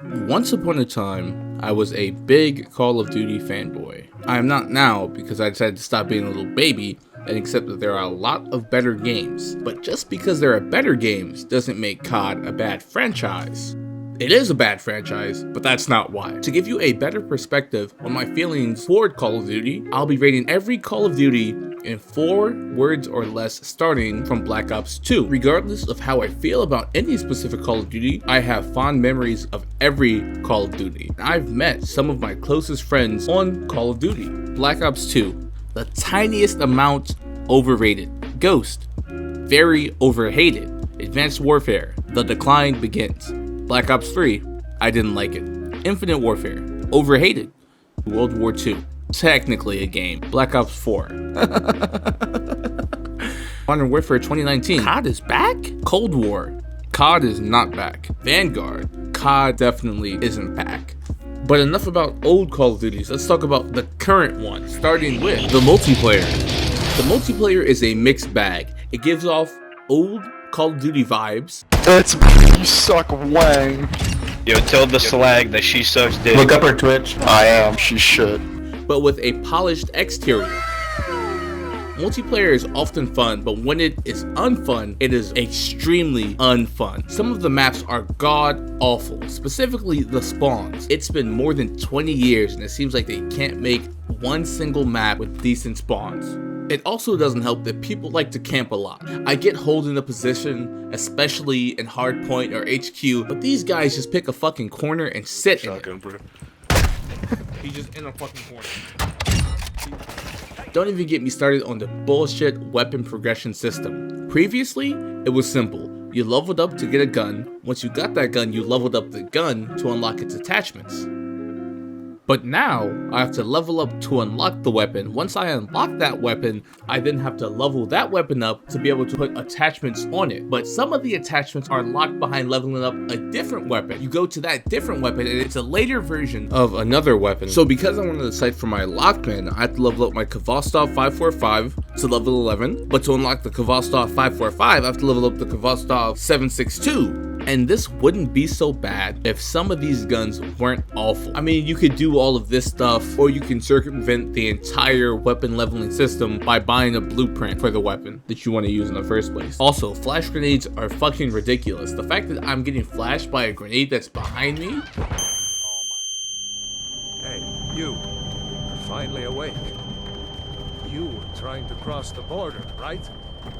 Once upon a time, I was a big Call of Duty fanboy. I am not now because I decided to stop being a little baby and accept that there are a lot of better games. But just because there are better games doesn't make COD a bad franchise. It is a bad franchise, but that's not why. To give you a better perspective on my feelings toward Call of Duty, I'll be rating every Call of Duty in 4 words or less, starting from Black Ops 2. Regardless of how I feel about any specific Call of Duty, I have fond memories of every Call of Duty. I've met some of my closest friends on Call of Duty. Black Ops 2, the tiniest amount overrated. Ghost, very overhated. Advanced Warfare, the decline begins. Black Ops 3, I didn't like it. Infinite Warfare, overhated. World War 2, technically a game. Black Ops 4. Modern Warfare 2019, COD is back? Cold War, COD is not back. Vanguard, COD definitely isn't back. But enough about old Call of Duties, let's talk about the current one, starting with the multiplayer. The multiplayer is a mixed bag. It gives off old Call of Duty vibes. That's you suck wang. Yo, tell the slag that she sucks dick. Look up her Twitch. I am, she should. But with a polished exterior. Multiplayer is often fun, but when it is unfun, it is extremely unfun. Some of the maps are god awful, specifically the spawns. It's been more than 20 years and it seems like they can't make one single map with decent spawns. It also doesn't help that people like to camp a lot. I get holding a position, especially in hardpoint or HQ, but these guys just pick a fucking corner and sit in it. Bro. He's just in a fucking corner. Don't even get me started on the bullshit weapon progression system. Previously, it was simple. You leveled up to get a gun. Once you got that gun, you leveled up the gun to unlock its attachments. But now, I have to level up to unlock the weapon. Once I unlock that weapon, I then have to level that weapon up to be able to put attachments on it. But some of the attachments are locked behind leveling up a different weapon. You go to that different weapon and it's a later version of another weapon. So because I wanted to sight for my Lockman, I have to level up my Kvalstov 545 to level 11. But to unlock the Kvalstov 545, I have to level up the Kvalstov 762. And this wouldn't be so bad if some of these guns weren't awful. I mean, you could do all of this stuff, or you can circumvent the entire weapon leveling system by buying a blueprint for the weapon that you want to use in the first place. Also, flash grenades are fucking ridiculous. The fact that I'm getting flashed by a grenade that's behind me. Hey, you. You're finally awake. You were trying to cross the border, right?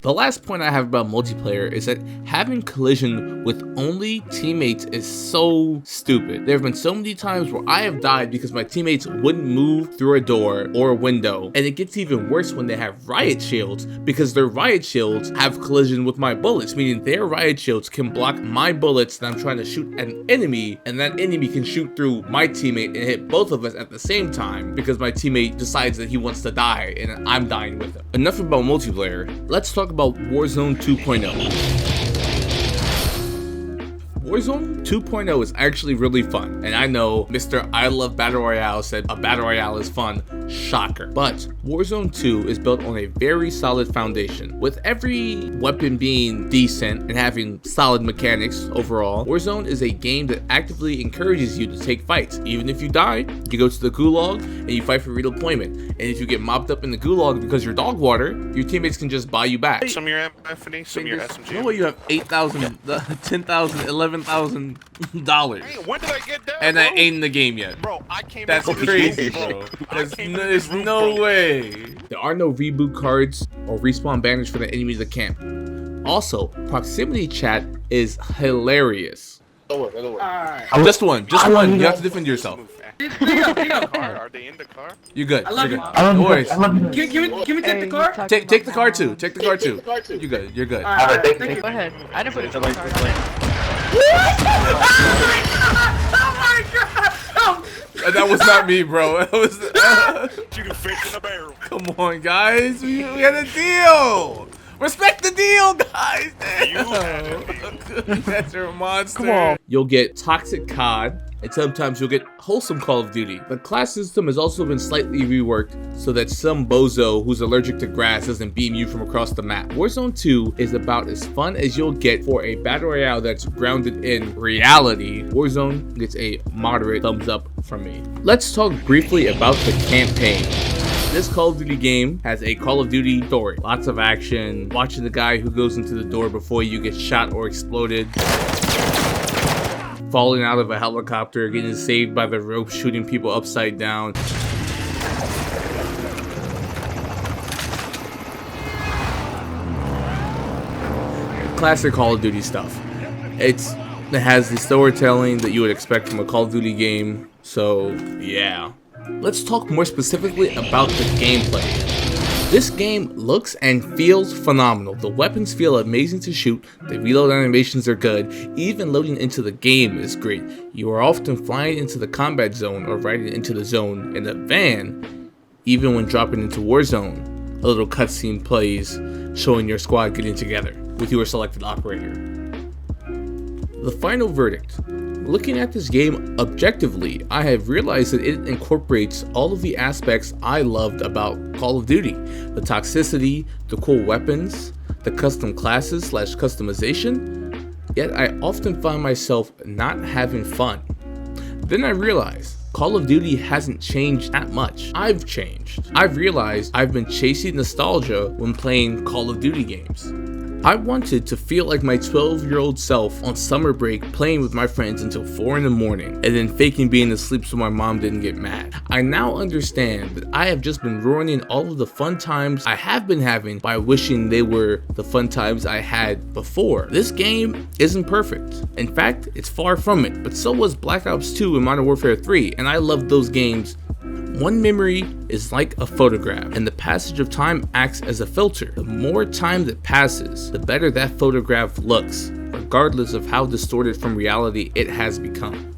The last point I have about multiplayer is that having collision with only teammates is so stupid. There have been so many times where I have died because my teammates wouldn't move through a door or a window, and it gets even worse when they have riot shields because their riot shields have collision with my bullets, meaning their riot shields can block my bullets that I'm trying to shoot at an enemy, and that enemy can shoot through my teammate and hit both of us at the same time because my teammate decides that he wants to die and I'm dying with him. Enough about multiplayer. Let's talk about Warzone 2.0. Warzone 2.0 is actually really fun, and I know Mr. I Love Battle Royale said a Battle Royale is fun. Shocker. But Warzone 2 is built on a very solid foundation. With every weapon being decent and having solid mechanics overall, Warzone is a game that actively encourages you to take fights. Even if you die, you go to the gulag and you fight for redeployment. And if you get mopped up in the gulag because you're dog water, your teammates can just buy you back. Some of your Anthony, some of your SMG. No way you have $8,000, $10,000, $11,000. Hey, when did I get that? And bro? I ain't in the game yet. Bro, I came That's into this crazy, room, bro. There's room, no bro. way. There are no reboot cards or respawn banners for the enemies of camp. Also, proximity chat is hilarious. Just one. You have to defend yourself. Are they in the car? You're good. I love You're you. good. No worries. Can we take the car? Take the car too. Take the car too. You're good. You're good. Alright, thank you. Go ahead. I didn't put a card on it. Oh my god! That was not me, bro. That was. Shooting fish in a barrel. Come on, guys. We had a deal. Respect the deal, guys. You That's your monster. Come on. You'll get toxic COD, and sometimes you'll get wholesome Call of Duty. The class system has also been slightly reworked so that some bozo who's allergic to grass doesn't beam you from across the map. Warzone 2 is about as fun as you'll get for a battle royale that's grounded in reality. Warzone gets a moderate thumbs up from me. Let's talk briefly about the campaign. This Call of Duty game has a Call of Duty story. Lots of action, watching the guy who goes into the door before you get shot or exploded, falling out of a helicopter, getting saved by the rope, shooting people upside down. Classic Call of Duty stuff. It has the storytelling that you would expect from a Call of Duty game, so yeah. Let's talk more specifically about the gameplay. This game looks and feels phenomenal. The weapons feel amazing to shoot, the reload animations are good, even loading into the game is great. You are often flying into the combat zone or riding into the zone in a van, even when dropping into Warzone. A little cutscene plays showing your squad getting together with your selected operator. The final verdict. Looking at this game objectively, I have realized that it incorporates all of the aspects I loved about Call of Duty. The toxicity, the cool weapons, the custom classes / customization, yet I often find myself not having fun. Then I realized Call of Duty hasn't changed that much. I've changed. I've realized I've been chasing nostalgia when playing Call of Duty games. I wanted to feel like my 12-year-old self on summer break playing with my friends until 4 in the morning and then faking being asleep so my mom didn't get mad. I now understand that I have just been ruining all of the fun times I have been having by wishing they were the fun times I had before. This game isn't perfect. In fact, it's far from it, but so was Black Ops 2 and Modern Warfare 3, and I loved those games. One memory is like a photograph, and the passage of time acts as a filter. The more time that passes, the better that photograph looks, regardless of how distorted from reality it has become.